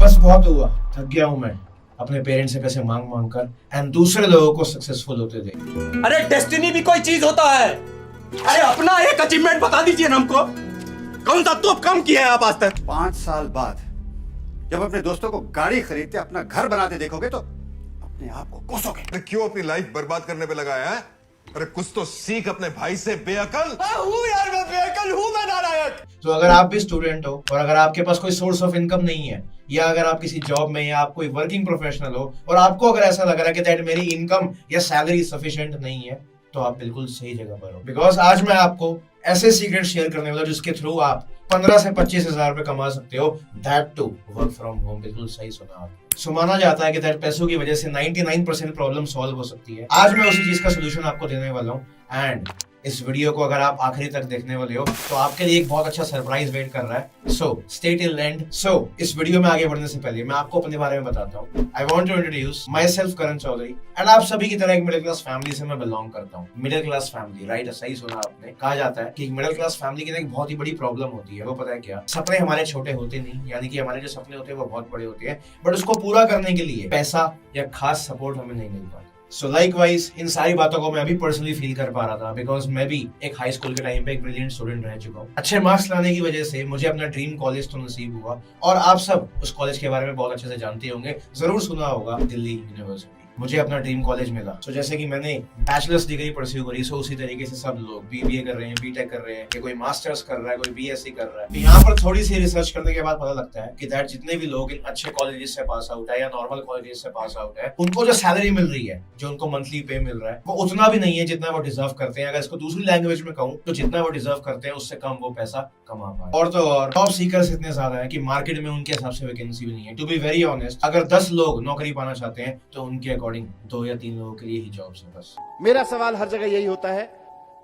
बस बहुत हुआ, थक गया हूं मैं अपने पेरेंट्स से पैसे मांग मांग कर एंड दूसरे लोगों को सक्सेसफुल होते देख। अरे डेस्टिनी भी कोई चीज होता है। अरे अपना एक अचीवमेंट बता दीजिए ना हमको, कौन सा तोप कम किया है आप आज तक? 5 साल बाद जब अपने दोस्तों को गाड़ी खरीदते अपना घर बनाते देखोगे तो अपने आप को कोसोगे। अरे क्यों अपनी लाइफ बर्बाद करने पे लगा है? अरे कुछ तो सीख अपने भाई से बेअकल। हूँ यार, मैं बेअकल हूँ, मैं नालायक। तो अगर आप भी स्टूडेंट हो और अगर आपके पास कोई सोर्स ऑफ इनकम नहीं है, या अगर आप किसी जॉब में या आप कोई वर्किंग प्रोफेशनल हो और आपको अगर ऐसा लग रहा है कि दैट मेरी इनकम या सैलरी सफिशिएंट नहीं है, तो आप बिल्कुल सही जगह पर हो। बिकॉज आज मैं आपको ऐसे सीक्रेट शेयर करने वाला हूं जिसके थ्रू आप 15 से 25 हजार रुपए कमा सकते हो, that too work from home. बिल्कुल सही सुना आपने। सो माना जाता है कि दैट पैसों की वजह से 99% प्रॉब्लम सॉल्व हो सकती है। आज मैं उसी चीज का सोल्यूशन आपको देने वाला हूँ एंड इस वीडियो को अगर आप आखिरी तक देखने वाले हो तो आपके लिए एक बहुत अच्छा सरप्राइज वेट कर रहा है। So stay till end. So इस वीडियो में आगे बढ़ने से पहले मैं आपको अपने बारे में बताता हूँ। I want to introduce myself Karan Chaudhary and आप सभी की तरह एक मिडिल क्लास फैमिली से मैं बिलोंग करता हूँ। Middle class family, right? सही सुना आपने। कहा जाता है कि मिडिल क्लास फैमिली की एक बहुत ही बड़ी प्रॉब्लम होती है। वो पता है क्या? सपने हमारे छोटे होते नहीं, यानी कि हमारे जो सपने होते हैं वो बहुत बड़े होते हैं, बट उसको पूरा करने के लिए पैसा या खास सपोर्ट हमें नहीं मिल पाता। सो लाइकवाइज इन सारी बातों को मैं भी पर्सनली फील कर पा रहा था, बिकॉज मैं भी एक हाई स्कूल के टाइम पे एक ब्रिलियंट स्टूडेंट रह चुका हूँ। अच्छे मार्क्स लाने की वजह से मुझे अपना ड्रीम कॉलेज तो नसीब हुआ और आप सब उस कॉलेज के बारे में बहुत अच्छे से जानते होंगे, जरूर सुना होगा, दिल्ली यूनिवर्सिटी। मुझे अपना ड्रीम कॉलेज मिला। सो जैसे कि मैंने बैचलर्स डिग्री परस्यू करी, सो उसी तरीके से सब लोग बीबीए कर रहे हैं, बीटेक कर रहे हैं, या कोई मास्टर्स कर रहा है, कोई बीएससी कर रहा है। तो यहाँ पर थोड़ी सी रिसर्च करने के बाद पता लगता है कि दैट जितने भी लोग इन अच्छे कॉलेजेस से पास आउट है या नॉर्मल कॉलेजेस से पास आउट है, उनको जो सैलरी मिल रही है, जो उनको मंथली पे मिल रहा है, वो उतना भी नहीं है जितना वो डिजर्व करते हैं। अगर इसको दूसरी लैंग्वेज में कहूँ तो जितना वो डिजर्व करते हैं उससे कम वो पैसा कमा पाए। और तो और जॉब सीकर्स इतने ज्यादा है कि मार्केट में उनके हिसाब से वैकेंसी भी नहीं है। टू बी वेरी ऑनेस्ट, अगर 10 लोग नौकरी पाना चाहते हैं तो उनके अकॉर्डिंग 2 या 3 लोगों के लिए ही जॉब्स है बस। मेरा सवाल हर जगह यही होता है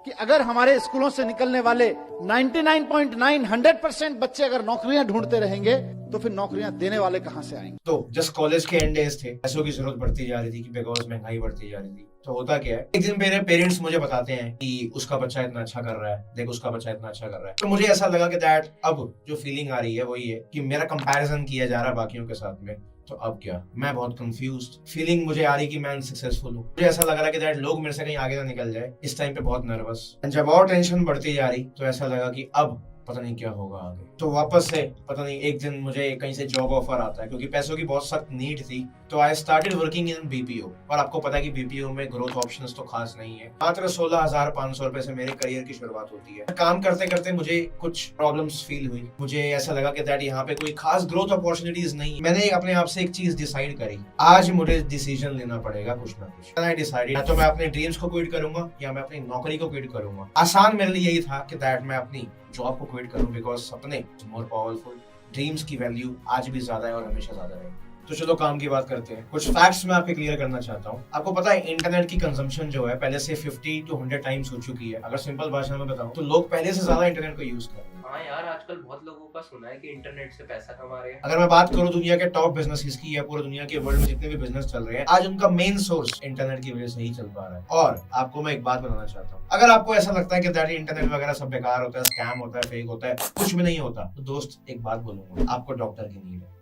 कि अगर हमारे स्कूलों से निकलने वाले 99.9 बच्चे अगर नौकरियां ढूंढते रहेंगे तो फिर नौकरियां देने वाले कहां से आएंगे? तो जस्ट कॉलेज के एंड डेज थे, पैसों की जरूरत बढ़ती जा रही थी कि बिकॉज महंगाई बढ़ती जा रही थी। तो होता क्या है, एक दिन मेरे पेरेंट्स मुझे बताते हैं कि उसका बच्चा इतना अच्छा कर रहा है, देख उसका बच्चा इतना अच्छा कर रहा है। तो मुझे ऐसा लगा कि दैट अब जो फीलिंग आ रही है वही है कि मेरा कंपैरिजन किया जा रहा है बाकियों के साथ में। तो अब क्या, मैं बहुत कंफ्यूज्ड फीलिंग मुझे आ रही कि मैं अनसक्सेसफुल हूँ। मुझे ऐसा लग रहा कि दैट लोग मेरे से कहीं आगे ना निकल जाए। इस टाइम पे बहुत नर्वस, जब और टेंशन बढ़ती जा रही तो ऐसा लगा कि अब पता नहीं क्या होगा आगे। तो वापस से पता नहीं एक दिन मुझे कहीं से जॉब ऑफर आता है, क्योंकि पैसों की बहुत सख्त नीड थी। तो I started working in BPO. और आपको पता है कि बीपीओ में ग्रोथ ऑप्शंस तो खास नहीं है। मात्र 16,500 रुपए से मेरे करियर की शुरुआत होती है। काम करते करते मुझे कुछ प्रॉब्लम्स फील हुई। मुझे ऐसा लगा कि दैट यहाँ पे कोई खास ग्रोथ अपॉर्चुनिटीज नहीं। मैंने अपने आप से एक चीज डिसाइड करी, आज मुझे डिसीजन लेना पड़ेगा कुछ ना कुछ। आई डिसाइडेड, या तो मैं अपने ड्रीम्स को क्विट करूंगा या मैं अपनी नौकरी को क्विट करूंगा। आसान मेरे लिए यही था कि दैट मैं अपनी जॉब को क्विट करूं, बिकॉज सपने मोर पावरफुल, ड्रीम्स की वैल्यू आज भी ज्यादा है और हमेशा ज्यादा रहेगी। तो चलो काम की बात करते हैं। कुछ फैक्ट्स मैं आपके क्लियर करना चाहता हूँ। आपको पता है इंटरनेट की कंजम्पशन जो है पहले से 50 to 100 टाइम्स हो चुकी है। अगर सिंपल भाषा में बताऊं तो लोग पहले से ज्यादा इंटरनेट को यूज कर रहे हैं। हाँ यार, आजकल बहुत लोगों का सुना है कि इंटरनेट से पैसा कमा रहे हैं। अगर मैं बात करूं दुनिया के टॉप बिजनेसेस की या पूरी दुनिया के वर्ल्ड में जितने भी बिजनेस चल रहे हैं, आज उनका मेन सोर्स इंटरनेट की वजह से ही चल पा रहा है। और आपको मैं एक बात बताना चाहता हूँ, अगर आपको ऐसा लगता है कि दैट इंटरनेट वगैरह सब बेकार होता है, स्कैम होता है, फेक होता है, कुछ भी नहीं होता, तो दोस्त एक बात बोलूंगा, आपको डॉक्टर की नीड है।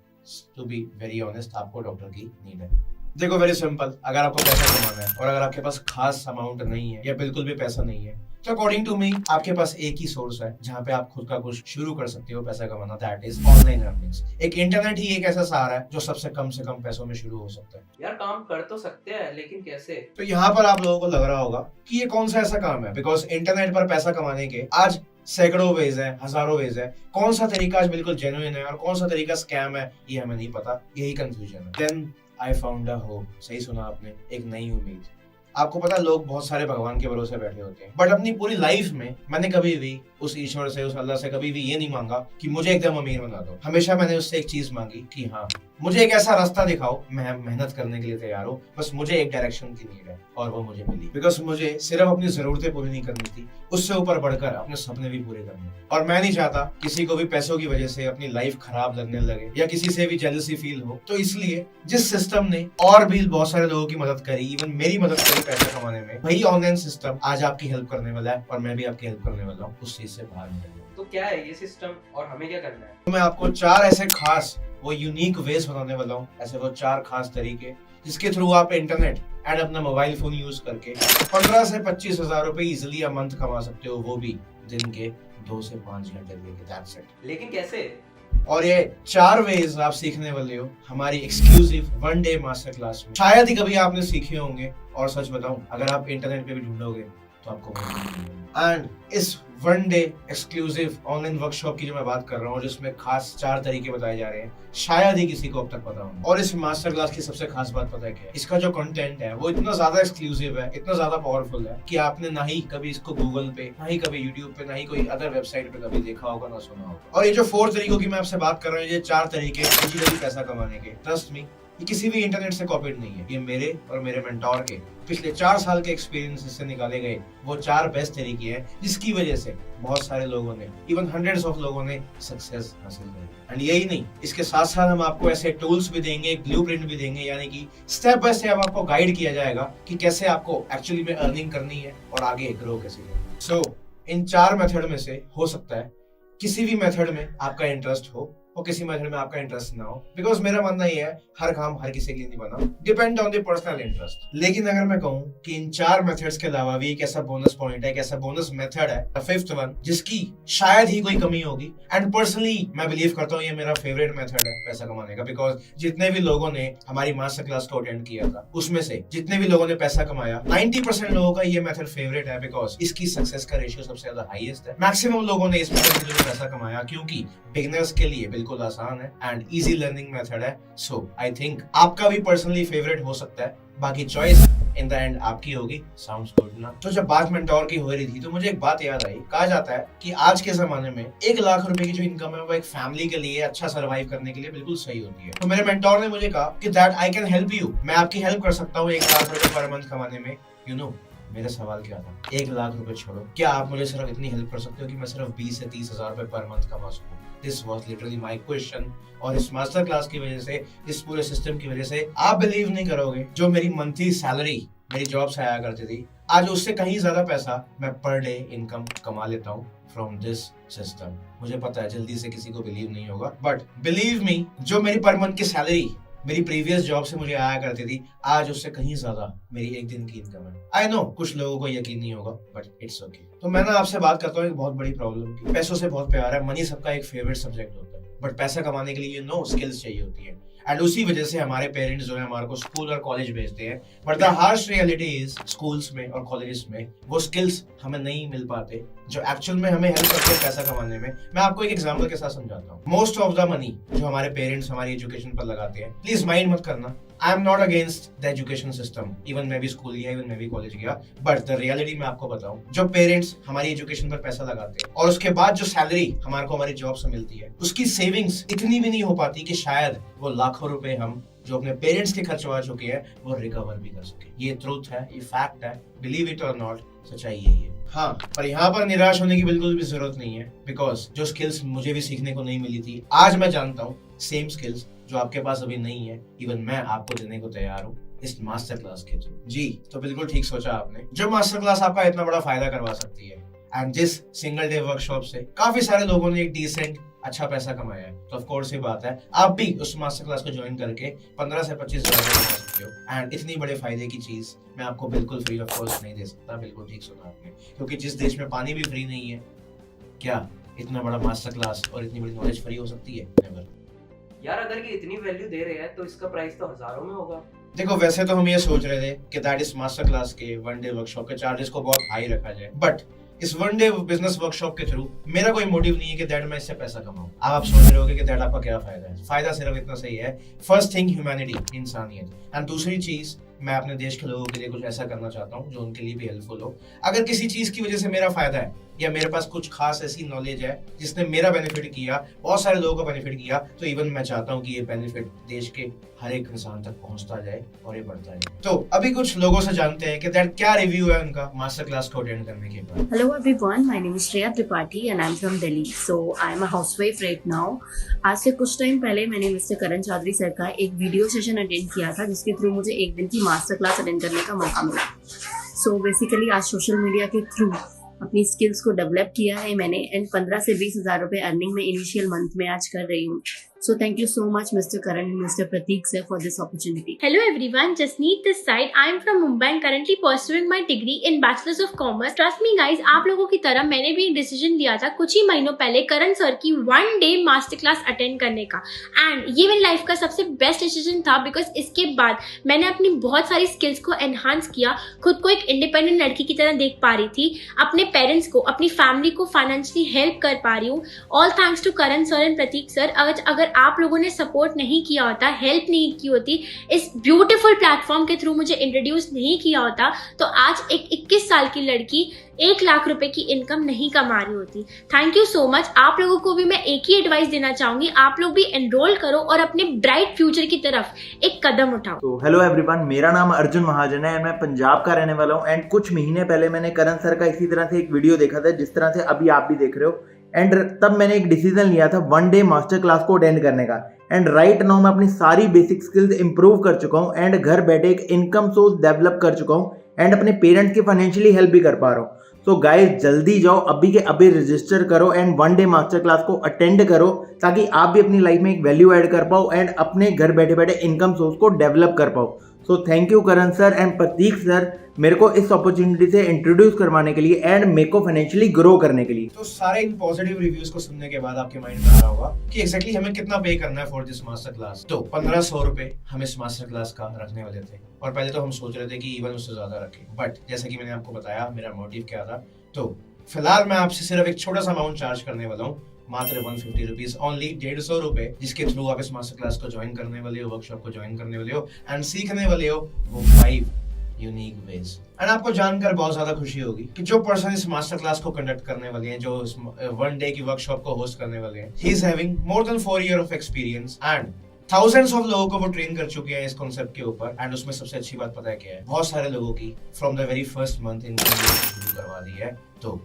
टू बी वेरी ऑनेस्ट, आपको डॉक्टर की नीड है। देखो वेरी सिंपल, अगर आपको पैसा कमाना है और अगर आपके पास खास अमाउंट नहीं है या बिल्कुल भी पैसा नहीं है, तो अकॉर्डिंग टू मी आपके पास एक ही सोर्स है जहाँ पे आप खुद का कुछ शुरू कर सकते हो पैसा कमाना, दैट इज ऑनलाइन अर्निंग्स। एक इंटरनेट ही एक ऐसा सहारा है जो सबसे कम से कम पैसों में शुरू हो सकता है। यार काम कर तो सकते हैं, लेकिन कैसे? तो यहाँ पर आप लोगों को लग रहा होगा कि ये कौन सा ऐसा काम है, बिकॉज इंटरनेट पर पैसा कमाने के आज सैकड़ों वेज है, हजारों वेज है। कौन सा तरीका आज बिल्कुल जेन्युइन है और कौन सा तरीका स्कैम है, ये हमें नहीं पता। यही कंफ्यूजन है। Then I found a hope. सही सुना आपने, एक नई उम्मीद। आपको पता है लोग बहुत सारे भगवान के भरोसे बैठे होते हैं, बट अपनी पूरी लाइफ में मैंने कभी भी उस ईश्वर से, उस अल्लाह से कभी भी ये नहीं मांगा कि मुझे एकदम अमीर बना दो। हमेशा मैंने उससे एक चीज मांगी कि हाँ, मुझे एक ऐसा रास्ता दिखाओ, मैं मेहनत करने के लिए तैयार हूँ, बस मुझे एक डायरेक्शन की नीड है। और वो मुझे मिली, बिकॉज मुझे सिर्फ अपनी जरूरतें पूरी नहीं करनी थी, उससे ऊपर बढ़कर अपने सपने भी पूरे करने। और मैं नहीं चाहता किसी को भी पैसों की वजह से अपनी लाइफ खराब लगने लगे या किसी से भी जेलसी फील हो। तो इसलिए जिस सिस्टम ने और भी बहुत सारे लोगों की मदद करी, इवन मेरी मदद करी पैसा कमाने में, वही ऑनलाइन सिस्टम आज आपकी हेल्प करने वाला है और मैं भी आपकी हेल्प करने वाला हूँ उस चीज से बाहर निकलने। तो क्या है ये सिस्टम और हमें क्या करना है? तो मैं आपको 4 ऐसे खास वो यूनिक वेज बताने वाला हूँ, ऐसे वो 4 खास तरीके जिसके थ्रू आप इंटरनेट एंड अपना मोबाइल फोन यूज करके 15 से 25 हजार रुपए इजिली अ मंथ कमा सकते हो, वो भी दिन के 2 से 5 घंटे लेके। That's it. लेकिन कैसे? और ये 4 वेज आप सीखने वाले हो हमारी एक्सक्लूसिव 1 डे मास्टर क्लास में। शायद ही कभी आपने सीखे होंगे, और सच बताऊं अगर आप इंटरनेट पे भी ढूंढोगे तो आपको एंड इस 1 डे एक्सक्लूसिव ऑनलाइन वर्कशॉप की जो मैं बात कर रहा हूँ, जिसमें खास 4 तरीके बताए जा रहे हैं, शायद ही किसी को अब तक पता हो। और इस मास्टर क्लास की सबसे खास बात पता है क्या है? इसका जो कंटेंट है वो इतना ज्यादा एक्सक्लूसिव है, इतना ज्यादा पावरफुल है कि आपने ना ही कभी इसको गूगल पे, ना ही कभी यूट्यूब पे, ना ही कोई अदर वेबसाइट पे कभी देखा होगा, ना सुना होगा। और ये जो 4 तरीकों की मैं आपसे बात कर रहा हूँ, ये 4 तरीके इजीली पैसा कमाने के, ट्रस्ट मी ये किसी भी इंटरनेट से कॉपीड नहीं है। ये मेरे और मेरे मेंटोर के पिछले 4 साल के एक्सपीरियंस से निकाले गए वो 4 बेस्ट तरीके हैं, जिसकी वजह से बहुत सारे लोगों ने, इवन हंड्रेड्स ऑफ लोगों ने सक्सेस हासिल की। एंड यही नहीं, इसके साथ साथ हम आपको ऐसे टूल्स भी देंगे, एक ब्लूप्रिंट भी देंगे, यानी कि स्टेप बाय स्टेप आपको गाइड किया जाएगा कि कैसे आपको एक्चुअली में अर्निंग करनी है और आगे ग्रो कैसे करना। सो इन 4 मेथड में से हो सकता है किसी भी मेथड में आपका इंटरेस्ट हो और किसी मेथड में आपका इंटरेस्ट ना हो, बिकॉज मेरा मानना ये है हर काम हर किसी के लिए नहीं बना, depend on the personal interest. लेकिन अगर मैं कहूँ कि इन 4 मेथड्स के अलावा भी एक ऐसा बोनस पॉइंट है, एक ऐसा बोनस मेथड है, द 5th वन, जिसकी शायद ही कोई कमी होगी, एंड पर्सनली मैं बिलीव करता हूँ ये मेरा फेवरेट मेथड है पैसा कमाने का, बिकॉज जितने भी लोगों ने हमारी मास्टर क्लास को अटेंड किया था उसमें से जितने भी लोगों ने पैसा कमाया, 90% लोगों का ये मेथड फेवरेट है, बिकॉज इसकी सक्सेस का रेशियो सबसे ज्यादा हाईएस्ट है। मैक्सिमम लोगों ने इस मेथड के लिए पैसा कमाया क्योंकि बिगिनर्स के लिए बिल्कुल आसान है एंड इजी लर्निंग मेथड है। सो आई थिंक आपका भी पर्सनली फेवरेट हो सकता है, बाकी चॉइस इन द एंड आपकी होगी। साउंड्स गुड ना? तो जब बात मेंटोर की हो रही थी तो मुझे एक बात याद आई। कहा जाता है कि आज के जमाने में 1 लाख रुपए की जो इनकम है वो एक फैमिली के लिए अच्छा सर्वाइव करने के लिए बिल्कुल सही होती है। तो मेरे मेंटोर ने मुझे कहा कि that I can help you, मैं आपकी हेल्प कर सकता हूँ 1 लाख रुपए पर मंथ कमाने में। यू नो मेरा सवाल क्या था? 1 लाख रुपए छोड़ो, क्या आप मुझे सिर्फ इतनी हेल्प कर सकते हो कि मैं सिर्फ 20 से 30 हजार रुपए पर मंथ कमा सकूं? This was literally my question. और इस मास्टर क्लास की वजह से, इस पूरे सिस्टम की वजह से, आप बिलीव नहीं करोगे, जो मेरी मंथली सैलरी मेरी जॉब से आया करती थी, आज उससे कहीं ज्यादा पैसा मैं पर डे इनकम कमा लेता हूँ फ्रॉम दिस सिस्टम। मुझे पता है जल्दी से किसी को बिलीव नहीं होगा, बट बिलीव मी, जो मेरी पर मंथ की सैलरी मेरी प्रीवियस जॉब से मुझे आया करती थी, आज उससे कहीं ज्यादा मेरी एक दिन की इनकम है। आई नो कुछ लोगों को यकीन नहीं होगा, बट इट्स ओके। तो मैं ना आपसे बात करता हूँ एक बहुत बड़ी प्रॉब्लम की। पैसों से बहुत प्यार है, मनी सबका एक फेवरेट सब्जेक्ट होता है, बट पैसा कमाने के लिए स्किल्स चाहिए होती है। एंड उसी वजह से हमारे पेरेंट्स जो है हमारे को स्कूल और कॉलेज भेजते हैं, but the harsh reality is schools में और कॉलेजेस में वो स्किल्स हमें नहीं मिल पाते जो एक्चुअल में हमें हेल्प करते हैं पैसा कमाने में। मैं आपको एक एग्जांपल के साथ समझाता हूँ। मोस्ट ऑफ द मनी जो हमारे पेरेंट्स हमारी एजुकेशन पर लगाते हैं, प्लीज माइंड मत करना, I am not against the education system, even मैं भी स्कूल गया, इवन मैं भी कॉलेज गया, बट द रियलिटी मैं आपको बताऊं, जो पेरेंट्स हमारी एजुकेशन पर पैसा लगाते हैं और उसके बाद जो सैलरी हमारे को हमारी जॉब से मिलती है, उसकी सेविंग्स इतनी भी नहीं हो पाती कि शायद वो लाखों रुपए हम जो अपने पेरेंट्स के खर्चवा चुके हैं वो रिकवर भी कर सके। ये ट्रूथ है, ये फैक्ट है, बिलीव इट और नॉट, सच्चाई यही है। हाँ, पर यहाँ पर निराश होने की बिल्कुल भी जरूरत नहीं है, बिकॉज जो स्किल्स मुझे भी सीखने को नहीं मिली थी, आज मैं जानता हूँ सेम स्किल्स जो आपके पास अभी नहीं है, इवन मैं आपको देने को तैयार हूँ इस मास्टर क्लास के थ्रू। जी, तो बिल्कुल ठीक सोचा आपने, जो मास्टर क्लास आपका इतना बड़ा फायदा करवा सकती है। एंड जिस सिंगल डे वर्कशॉप से काफी सारे लोगों ने एक डिसेंट अच्छा पैसा कमाया है, तो ऑफ कोर्स ये बात है आप भी उस मास्टर क्लास को ज्वाइन करके 15 से 25 हजार कमा सकते हो। एंड इतनी बड़े फायदे की चीज मैं आपको बिल्कुल फ्री ऑफ कॉस्ट नहीं दे सकता। बिल्कुल ठीक सुना आपने, क्योंकि जिस देश में पानी भी फ्री नहीं है, क्या इतना बड़ा मास्टर क्लास और इतनी बड़ी नॉलेज फ्री हो सकती है? नेवर। यार अगर ये इतनी वैल्यू दे रहे हैं तो इसका प्राइस तो हजारों में होगा। देखो, वैसे तो हम ये सोच रहे थे कि दैट इस मास्टर क्लास के 1 डे वर्कशॉप के चार्जेस को बहुत हाई रखा जाए, बट इस 1 डे बिजनेस वर्कशॉप के थ्रू मेरा कोई मोटिव नहीं है कि दैट मैं इससे पैसा कमाऊं। आप सोच रहे होगे कि दैट आपका क्या फायदा है? फायदा सिर्फ इतना सही है, फर्स्ट थिंग ह्यूमैनिटी, इंसानियत, एंड दूसरी चीज मैं अपने देश के लोगों के लिए कुछ ऐसा करना चाहता हूँ जो उनके लिए भी हेल्पफुल हो। अगर किसी चीज की वजह से मेरा फायदा है या मेरे पास कुछ खास ऐसी नॉलेज है जिसने मेरा बेनिफिट किया, बहुत सारे लोगों का बेनिफिट किया, तो इवन मैं चाहता हूँ कि ये बेनिफिट देश के हर एक इंसान तक पहुंचता जाए और ये बढ़ता जाए। तो अभी कुछ लोगों से जानते हैं कि दैट क्या रिव्यू है उनका मास्टर क्लास को अटेंड करने के बाद। Hello everyone, my name is Shreya Tripathi and I'm from Delhi. So I'm a housewife right now. आज से कुछ टाइम पहले मैंने मिस्टर करण चौधरी सर का एक वीडियो सेशन अटेंड किया था, जिसके थ्रू मुझे 1 दिन की मास्टर क्लास अटेंड करने का मौका मिला। सो बेसिकली आज सोशल मीडिया के थ्रू अपनी स्किल्स को डेवलप किया है मैंने एंड 15 से 20 हज़ार रुपये अर्निंग में इनिशियल मंथ में आज कर रही हूँ. So thank you so much Mr. Karan and Mr. Prateek sir for this opportunity. Hello everyone, Jasneet this side. I am from Mumbai and currently pursuing my degree in Bachelor's of Commerce. Trust me guys, आप लोगों की तरह मैंने भी एक decision लिया था कुछ ही महीनों पहले करण सर की 1 day मास्टर क्लास अटेंड करने का एंड ये मेरी लाइफ का सबसे बेस्ट डिसीजन था बिकॉज इसके बाद मैंने अपनी बहुत सारी स्किल्स को एनहांस किया, खुद को एक इंडिपेंडेंट लड़की की तरह देख पा रही थी, अपने पेरेंट्स को अपनी फैमिली को फाइनेंशियली हेल्प कर पा रही हूँ. All thanks to Karan sir and Prateek sir. अगर आप लोगों ने सपोर्ट नहीं किया होता, हेल्प नहीं की होती, इस ब्यूटीफुल प्लेटफॉर्म के थ्रू मुझे इंट्रोड्यूस नहीं किया होता तो आज एक 21 साल की लड़की 1 लाख रुपए की इनकम नहीं कमा रही होती. Thank you so much. आप लोगों को भी मैं एक ही एडवाइस देना चाहूंगी, आप लोग भी एनरोल करो और अपने ब्राइट फ्यूचर की तरफ एक कदम उठाओ. तो हेलो एवरीवन, मेरा नाम अर्जुन महाजन है एंड मैं पंजाब का रहने वाला हूँ. एंड कुछ महीने पहले मैंने करण सर का इसी तरह से एक वीडियो देखा था जिस तरह से अभी आप भी देख रहे हो. एंड तब मैंने एक डिसीजन लिया था 1 day मास्टर क्लास को अटेंड करने का. एंड राइट नाउ मैं अपनी सारी बेसिक स्किल्स इंप्रूव कर चुका हूँ एंड घर बैठे एक इनकम सोर्स डेवलप कर चुका हूँ एंड अपने पेरेंट्स की फाइनेंशियली हेल्प भी कर पा रहा हूँ. सो गाइस जल्दी जाओ, अभी के अभी रजिस्टर करो एंड 1 day मास्टर क्लास को अटेंड करो ताकि आप भी अपनी लाइफ में एक वैल्यू ऐड कर पाओ एंड अपने घर बैठे बैठे इनकम सोर्स को डेवलप कर पाओ. So thank you Karan sir and Prateek sir मेरे को इस अपॉर्चुनिटी से इंट्रोड्यूस करवाने के लिए एंड मेरे को फाइनेंशियली ग्रो करने के लिए. तो सारे इन पॉजिटिव रिव्यूज को सुनने के बाद आपके माइंड में आ रहा होगा कि एक्जैक्टली हमें कितना पे करना है फॉर दिस मास्टर क्लास. तो 1500 रुपए हम इस मास्टर क्लास का रखने वाले थे और पहले तो हम सोच रहे थे कि इवन उससे ज्यादा रखें, बट जैसे कि मैंने आपको बताया मेरा मोटिव क्या था. तो फिलहाल मैं आपसे सिर्फ एक छोटा सा अमाउंट चार्ज करने वाला हूँ, मात्र 150 रुपीज ओनली, 150 रुपए, जिसके थ्रू आप इस मास्टर क्लास को ज्वाइन करने वाले हो, वर्कशॉप को ज्वाइन करने वाले हो एंड सीखने वाले हो वो 5 यूनिक वेज. एंड आपको जानकर बहुत ज्यादा खुशी होगी कि जो पर्सन इस मास्टर क्लास को कंडक्ट करने वाले हैं, जो इस 1 day की वर्कशॉप को होस्ट करने वाले हैं, he is having more than 4 years of experience and thousands of लोगों को वो ट्रेन कर चुके हैं इस कॉन्सेप्ट के ऊपर. एंड उसमें सबसे अच्छी बात पता है क्या है, बहुत सारे लोगों की from the very first month income शुरू करवा दी है. तो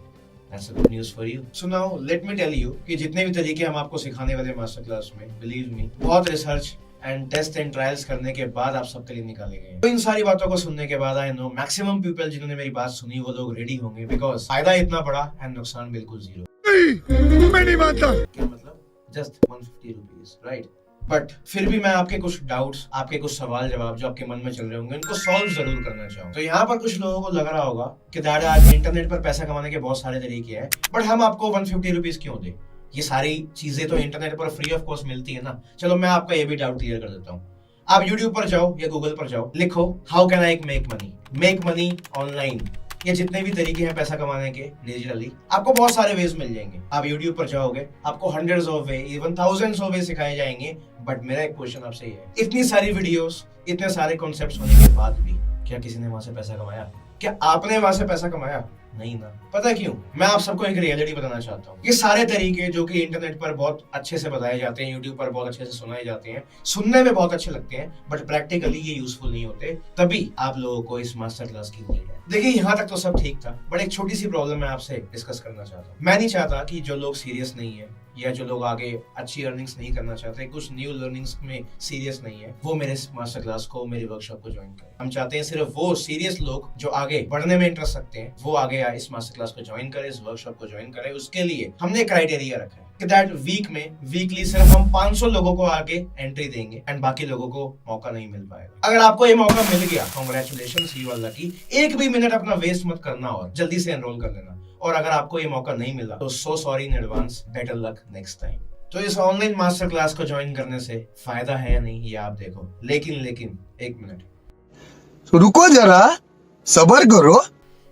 That's a good news for you. So now let me tell you कि जितने भी तरीके हम आपको सिखाने वाले मास्टर क्लास में, believe me, बहुत research and test and trials करने के बाद आप सबके लिए निकाले गए. तो इन सारी बातों को सुनने के बाद आई नो मैक्सिमम पीपल जिन्होंने मेरी बात सुनी वो लोग रेडी होंगे बिकॉज फायदा इतना बड़ा एंड नुकसान बिल्कुल 0. मैं नहीं मानता. क्या मतलब? Just 150 rupees, right? बट फिर भी मैं आपके कुछ डाउट्स, आपके कुछ सवाल जवाब जो आपके मन में चल रहे होंगे उनको सॉल्व जरूर करना चाहूँ. तो यहाँ पर कुछ लोगों को लग रहा होगा कि दादा आज इंटरनेट पर पैसा कमाने के बहुत सारे तरीके हैं, बट हम आपको 150 रुपीज क्यों दें? ये सारी चीजें तो इंटरनेट पर फ्री ऑफ कॉस्ट मिलती है ना. चलो मैं आपका ये भी डाउट क्लियर कर देता हूँ. आप YouTube पर जाओ या Google पर जाओ, लिखो how can I make money online. ये जितने भी तरीके हैं पैसा कमाने के डिजिटली, आपको बहुत सारे वेज मिल जाएंगे. आप YouTube पर जाओगे, आपको hundreds of way, even thousands of वे सिखाए जाएंगे. बट मेरा एक क्वेश्चन आपसे ये है, इतनी सारी वीडियोस, इतने सारे कॉन्सेप्ट्स होने के बाद भी क्या किसी ने वहां से पैसा कमाया? क्या आपने वहां से पैसा कमाया? नहीं ना. पता क्यों? मैं आप सबको एक रियलिटी बताना चाहता हूँ. ये सारे तरीके जो कि इंटरनेट पर बहुत अच्छे से बताए जाते हैं, यूट्यूब पर बहुत अच्छे से सुनाए जाते हैं, सुनने में बहुत अच्छे लगते हैं, बट प्रैक्टिकली ये यूजफुल नहीं होते. तभी आप लोगों को इस मास्टर क्लास की नीड है. देखिए यहाँ तक तो सब ठीक था, बट एक छोटी सी प्रॉब्लम मैं आपसे डिस्कस करना चाहता हूँ. मैं नहीं चाहता कि जो लोग सीरियस नहीं है या जो लोग आगे अच्छी अर्निंग्स नहीं करना चाहते, कुछ न्यू लर्निंग्स में सीरियस नहीं है, वो मेरे मास्टर क्लास को, मेरी वर्कशॉप को ज्वाइन करें. हम चाहते हैं सिर्फ वो सीरियस लोग जो आगे बढ़ने में इंटरेस्ट रखते हैं वो आगे आए, इस मास्टर क्लास को ज्वाइन करें, इस वर्कशॉप को ज्वाइन करें. उसके लिए हमने क्राइटेरिया रखा है कि दैट वीक में वीकली सिर्फ हम 500 लोगों को आगे एंट्री देंगे एंड बाकी लोगों को मौका नहीं मिल पाएगा. अगर आपको ये मौका मिल गया, कांग्रेचुलेशंस, यू आर लकी. एक भी मिनट अपना वेस्ट मत करना और जल्दी से एनरोल कर लेना. और अगर आपको ये मौका नहीं मिला तो so sorry in advance, better luck next time. तो इस ऑनलाइन मास्टर क्लास को ज्वाइन करने से फायदा है या नहीं ये आप देखो. लेकिन एक मिनट रुको जरा, सब्र करो.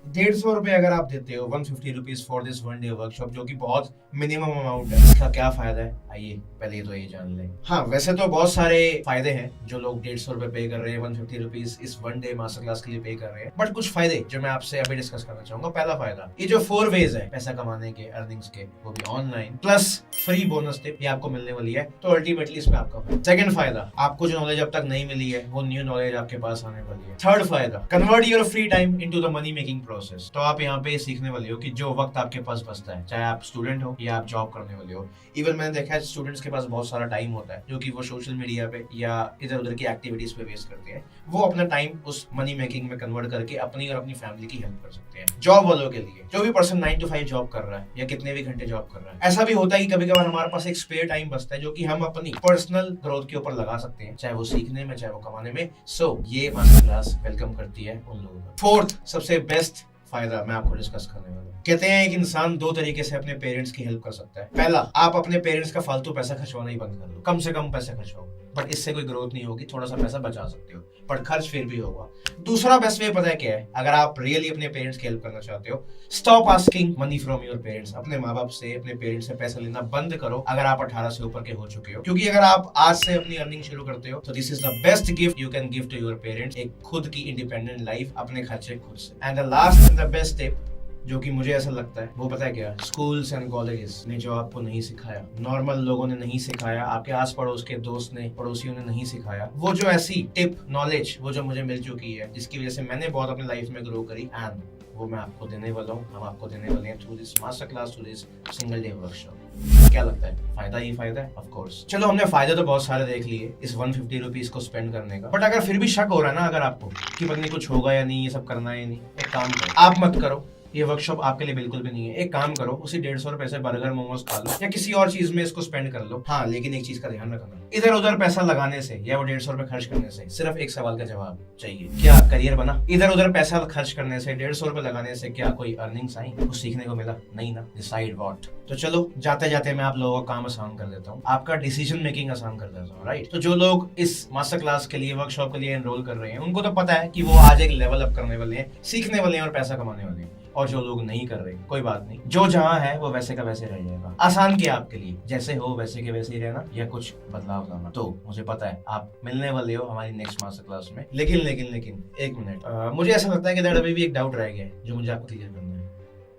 150 रुपए अगर आप देते हो, 150 rupees for this 1 day workshop, जो कि बहुत मिनिमम अमाउंट है, इसका क्या फायदा है? आइए पहले तो ये जान लें. हाँ, वैसे तो बहुत सारे फायदे हैं. जो लोग 150 रुपए पे कर रहे हैं, 150 रुपीज इस 1 day मास्टर क्लास के लिए पे कर रहे हैं, बट कुछ फायदे जो मैं आपसे अभी डिस्कस करना चाहूंगा. पहला फायदा, ये जो 4 वेज है पैसा कमाने के, अर्निंग्स के, वो भी online, plus free bonus tip ये आपको मिलने वाली है. तो अल्टीमेटली इसमें आपका फायदा. सेकंड फायदा, आपको जो नॉलेज अब तक नहीं मिली है वो न्यू नॉलेज आपके पास आने वाली है. थर्ड फायदा, convert your free time into the money making process. तो आप यहाँ पे सीखने वाले हो कि जो वक्त आपके पास बचता है, चाहे आप स्टूडेंट हो या आप जॉब करने वाले हो। इवन मैंने देखा है स्टूडेंट्स के पास बहुत सारा टाइम होता है जो कि वो सोशल मीडिया पे या इधर उधर की एक्टिविटीज पे वेस्ट करते हैं। वो अपना टाइम उस मनी मेकिंग में कन्वर्ट करके अपनी और अपनी फैमिली की हेल्प कर सकते हैं। जॉब वालों के लिए, जो भी पर्सन 9 to 5 जॉब कर रहा है या कितने भी घंटे जॉब कर रहा है, ऐसा भी होता है कि कभी कभार हमारे पास एक स्पेयर टाइम बचता है जो कि हम अपनी पर्सनल ग्रोथ के ऊपर लगा सकते हैं, चाहे वो सीखने में, चाहे वो कमाने में। सो ये मास्टर क्लास वेलकम करती है उन लोगों को। फोर्थ सबसे बेस्ट फायदा मैं आपको डिस्कस करने वाला हूं। कहते हैं एक इंसान 2 तरीके से अपने पेरेंट्स की हेल्प कर सकता है। पहला, आप अपने पेरेंट्स का फालतू पैसा खर्चवाना ही बंद कर दो, कम से कम पैसे खर्चवाओ, बट इससे कोई ग्रोथ नहीं होगी। थोड़ा सा पैसा बचा सकते हो बट खर्च फिर भी होगा। दूसरा बेस्ट वे पता है क्या है? अगर आप रियली अपने पेरेंट्स की हेल्प करना चाहते हो, stop asking money from your parents. अपने माँ बाप से, अपने पेरेंट्स से पैसा लेना बंद करो अगर आप 18 से ऊपर के हो चुके हो। क्योंकि अगर आप आज से अपनी अर्निंग शुरू करते हो तो this is the best gift you can give to your parents, एक खुद की इंडिपेंडेंट लाइफ, अपने खर्चे खुद से। And the last and the best step जो कि मुझे ऐसा लगता है, वो पता है क्या? स्कूल्स एंड कॉलेजेस ने जो आपको नहीं सिखाया, नॉर्मल लोगों ने नहीं सिखाया, आपके आस पड़ोस के दोस्त ने, पड़ोसियों ने नहीं सिखाया, वो जो ऐसी टिप नॉलेज वो जो मुझे मिल चुकी है, जिसकी वजह से मैंने बहुत अपनी लाइफ में ग्रो करी, एंड वो मैं आपको देने वाला हूँ, हम आपको देने वाले हैं through this master class, through this single day workshop. क्या लगता है? फायदा ही फायदा है, ऑफ कोर्स। चलो, हमने फायदे तो बहुत सारे देख लिए इस 150 रुपीज को स्पेंड करने का, बट अगर फिर भी शक हो रहा है ना अगर आपको कि पता नहीं कुछ होगा या नहीं, ये सब करना है या नहीं, एक काम करो, आप मत करो, ये वर्कशॉप आपके लिए बिल्कुल भी नहीं है। एक काम करो, उसी 150 रुपए से बर्गर मोमोज खा लो या किसी और चीज में इसको स्पेंड कर लो। हाँ, लेकिन एक चीज का ध्यान रखना, इधर उधर पैसा लगाने से या वो 150 रुपए खर्च करने से सिर्फ एक सवाल का जवाब चाहिए, क्या करियर बना? इधर उधर पैसा खर्च करने से, 150 रुपए लगाने से क्या कोई अर्निंग्स आई, कुछ सीखने को मिला? नहीं ना। Decide what. तो चलो, जाते जाते मैं आप लोगों का काम आसान कर देता हूँ, आपका डिसीजन मेकिंग आसान कर देता हूँ, राइट? तो जो लोग इस मास्टर क्लास के लिए, वर्कशॉप के लिए एनरोल कर रहे हैं, उनको तो पता है कि वो आज एक लेवल अप करने वाले हैं, सीखने वाले हैं और पैसा कमाने वाले हैं। और जो लोग नहीं कर रहे, कोई बात नहीं, जो जहां है वो वैसे का वैसे रह जाएगा। आसान किया आपके लिए, जैसे हो वैसे के वैसे ही रहना या कुछ बदलाव लाना। तो मुझे पता है आप मिलने वाले हो हमारी नेक्स्ट मास्टर क्लास में। लेकिन एक मिनट, मुझे ऐसा लगता है कि अभी भी एक डाउट रह गया है जो मुझे आपको क्लियर करना है।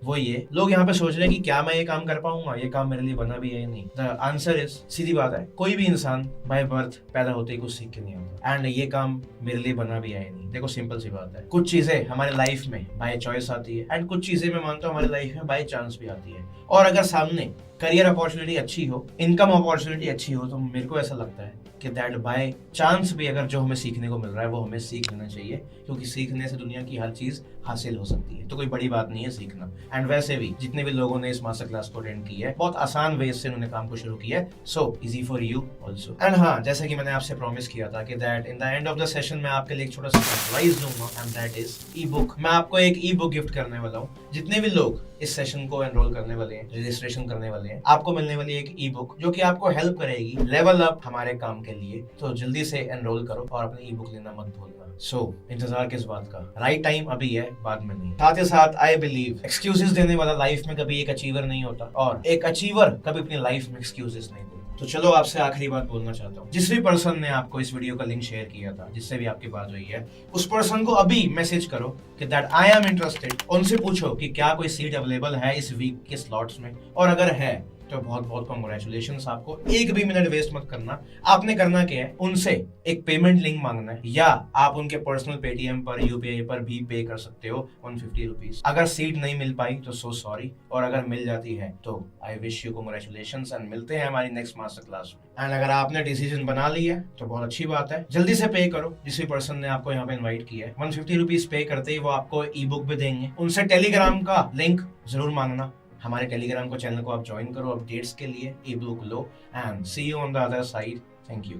वो ये, लोग यहाँ पे सोच रहे हैं कि क्या मैं ये काम कर पाऊंगा, ये काम मेरे लिए बना भी है या नहीं। द आंसर इज, सीधी बात है, कोई भी इंसान बाय बर्थ पैदा होते ही कुछ सीख के नहीं आता, एंड ये काम मेरे लिए बना भी है या नहीं। देखो, सिंपल सी बात है, कुछ चीजें हमारे लाइफ में बाय चॉइस आती है, एंड कुछ चीजें मैं मानता हूँ हमारी लाइफ में बाय चांस भी आती है। और अगर सामने करियर अपॉर्चुनिटी अच्छी हो, इनकम अपॉर्चुनिटी अच्छी हो, तो मेरे को ऐसा लगता है कि दैट बाय चांस भी अगर जो हमें सीखने को मिल रहा है वो हमें सीख लेना चाहिए, क्योंकि सीखने से दुनिया की हर चीज हासिल हो सकती है। तो कोई बड़ी बात नहीं है सीखना। एंड वैसे भी जितने भी लोगों ने इस मास्टर क्लास को अटेंड किया है, बहुत आसान वे से उन्होंने काम को शुरू किया है, so easy for you also. And हाँ, जैसे कि मैंने आपसे प्रॉमिस किया था कि that in the end of the session मैं आपके लिए एक छोटा सा सरप्राइज दूंगा, and that is E book. मैं आपको एक ई बुक गिफ्ट करने वाला हूँ। जितने भी लोग इस सेशन को एनरोल करने वाले हैं, रजिस्ट्रेशन करने वाले हैं, आपको मिलने वाली एक ई बुक जो कि आपको हेल्प करेगी लेवल अप हमारे काम के लिए। तो जल्दी से एनरोल करो और अपनी ई बुक लेना मत भूलना। सो इंतजार किस बात का? राइट टाइम अभी है, बाद में नहीं। साथ ही साथ आई बिलीव एक्सक्यूजेस देने वाला लाइफ में कभी एक अचीवर नहीं होता, और एक अचीवर कभी अपनी लाइफ में एक्सक्यूजेस नहीं देता। तो चलो, आपसे आखिरी बात बोलना चाहता हूँ, जिस भी पर्सन ने आपको इस वीडियो का लिंक शेयर किया था, जिससे भी आपकी बात हुई है, उस पर्सन को अभी मैसेज करो कि दैट आई एम इंटरेस्टेड। उनसे पूछो कि क्या कोई सीट अवेलेबल है इस वीक के स्लॉट्स में, और अगर है तो बहुत बहुत कांग्रेचुलेशंस आपको। एक भी मिनट वेस्ट मत करना। आपने करना क्या है, उनसे एक पेमेंट लिंक मांगना है, या आप उनके पर्सनल पेटीएम पर, यूपीआई पर भी पे कर सकते हो 150 रुपीज। अगर सीट नहीं मिल पाई तो सो सॉरी, और अगर मिल जाती है तो I wish you congratulations, and मिलते हैं हमारी नेक्स्ट मास्टर क्लास में। एंड अगर आपने डिसीजन बना लिया है तो बहुत अच्छी बात है, जल्दी से पे करो। जिस भी पर्सन ने आपको यहाँ पे इन्वाइट किया है, 150 रुपीज पे करते ही वो आपको ई बुक भी देंगे। उनसे टेलीग्राम का लिंक जरूर मांगना। हमारे टेलीग्राम को, चैनल को आप ज्वाइन करो अपडेट्स के लिए, ई बुक लो, and see you on the other side. Thank you.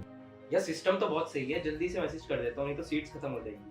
यार सिस्टम तो बहुत सही है, जल्दी से मैसेज कर देता हूँ, नहीं तो सीट्स खत्म हो जाएगी।